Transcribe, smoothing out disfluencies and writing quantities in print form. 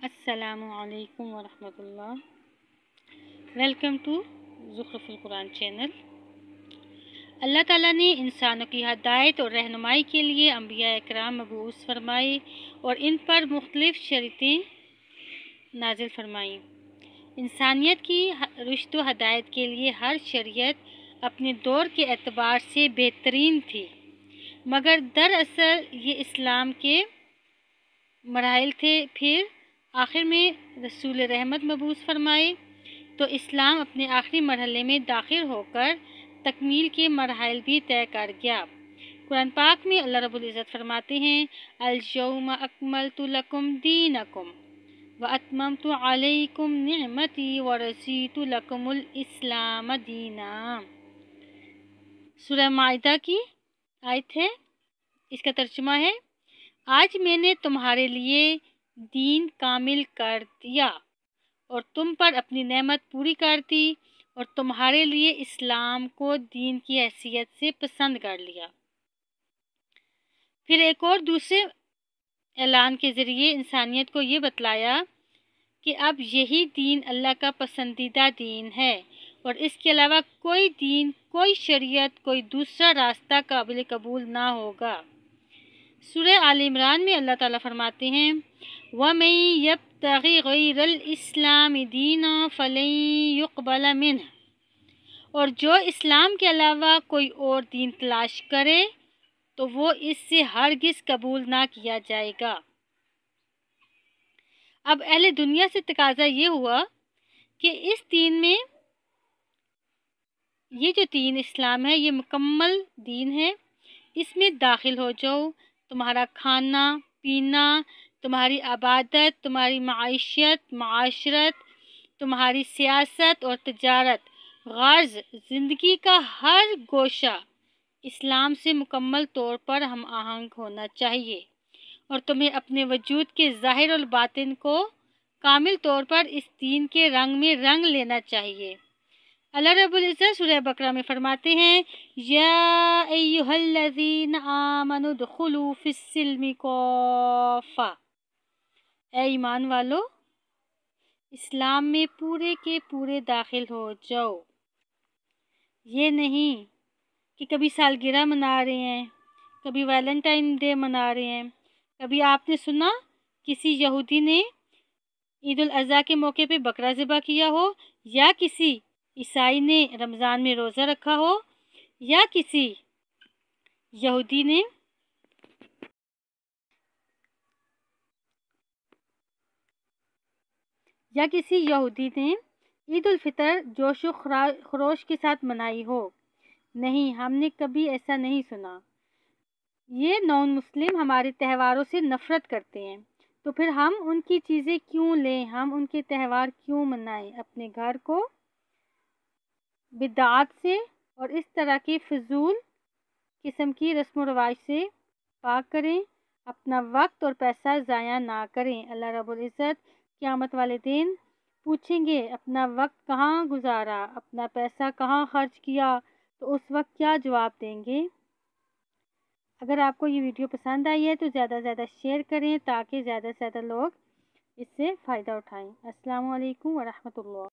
السلام علیکم ورحمۃ اللہ۔ ویلکم ٹو زخرف القرآن چینل۔ اللہ تعالیٰ نے انسانوں کی ہدایت اور رہنمائی کے لیے انبیاء اکرام مبعوث فرمائے اور ان پر مختلف شریعتیں نازل فرمائیں۔ انسانیت کی رشد و ہدایت کے لیے ہر شریعت اپنے دور کے اعتبار سے بہترین تھی، مگر دراصل یہ اسلام کے مراحل تھے۔ پھر آخر میں رسول رحمت مبعوث فرمائے تو اسلام اپنے آخری مرحلے میں داخل ہو کر تکمیل کے مراحل بھی طے کر گیا۔ قرآن پاک میں اللہ رب العزت فرماتے ہیں، الیوم اکملت لکم دینکم واتممت علیکم نعمتی ورضیت لکم الاسلام دینا۔ سورہ مائدہ کی آیت ہے، اس کا ترجمہ ہے، آج میں نے تمہارے لیے دین کامل کر دیا اور تم پر اپنی نعمت پوری کر دی اور تمہارے لیے اسلام کو دین کی حیثیت سے پسند کر لیا۔ پھر ایک اور دوسرے اعلان کے ذریعے انسانیت کو یہ بتلایا کہ اب یہی دین اللہ کا پسندیدہ دین ہے اور اس کے علاوہ کوئی دین، کوئی شریعت، کوئی دوسرا راستہ قابل قبول نہ ہوگا۔ سورہ آل عمران میں اللہ تعالیٰ فرماتے ہیں، وَمَن يَبْتَغِ غَيْرَ الْإِسْلَامِ دِينًا فَلَن يُقْبَلَ مِنْهُ، اور جو اسلام کے علاوہ کوئی اور دین تلاش کرے تو وہ اس سے ہرگز قبول نہ کیا جائے گا۔ اب اہل دنیا سے تقاضا یہ ہوا کہ اس دین میں، یہ جو دین اسلام ہے یہ مکمل دین ہے، اس میں داخل ہو جاؤ۔ تمہارا کھانا پینا، تمہاری عبادت، تمہاری معیشت، معاشرت، تمہاری سیاست اور تجارت، غرض زندگی کا ہر گوشہ اسلام سے مکمل طور پر ہم آہنگ ہونا چاہیے اور تمہیں اپنے وجود کے ظاہر اور باطن کو کامل طور پر اس دین کے رنگ میں رنگ لینا چاہیے۔ اللہ رب العزت سورہ بقرہ میں فرماتے ہیں، یا ایھا الذین آمنوا ادخلوا فی السلم کافۃ، اے ایمان والو اسلام میں پورے کے پورے داخل ہو جاؤ۔ یہ نہیں کہ کبھی سالگرہ منا رہے ہیں، کبھی ویلنٹائن ڈے منا رہے ہیں۔ کبھی آپ نے سنا کسی یہودی نے عید الاضحیٰ کے موقع پہ بکرا ذبح کیا ہو، یا کسی عیسائی نے رمضان میں روزہ رکھا ہو، یا کسی یہودی نے عید الفطر جوش و خروش کے ساتھ منائی ہو؟ نہیں، ہم نے کبھی ایسا نہیں سنا۔ یہ نان مسلم ہمارے تہواروں سے نفرت کرتے ہیں، تو پھر ہم ان کی چیزیں کیوں لیں، ہم ان کے تہوار کیوں منائیں؟ اپنے گھر کو بدعات سے اور اس طرح کی فضول قسم کی رسم و رواج سے پاک کریں، اپنا وقت اور پیسہ ضائع نہ کریں۔ اللہ رب العزت قیامت والے دن پوچھیں گے، اپنا وقت کہاں گزارا، اپنا پیسہ کہاں خرچ کیا، تو اس وقت کیا جواب دیں گے؟ اگر آپ کو یہ ویڈیو پسند آئی ہے تو زیادہ سے زیادہ شیئر کریں تاکہ زیادہ سے زیادہ لوگ اس سے فائدہ اٹھائیں۔ السلام علیکم ورحمۃ اللہ۔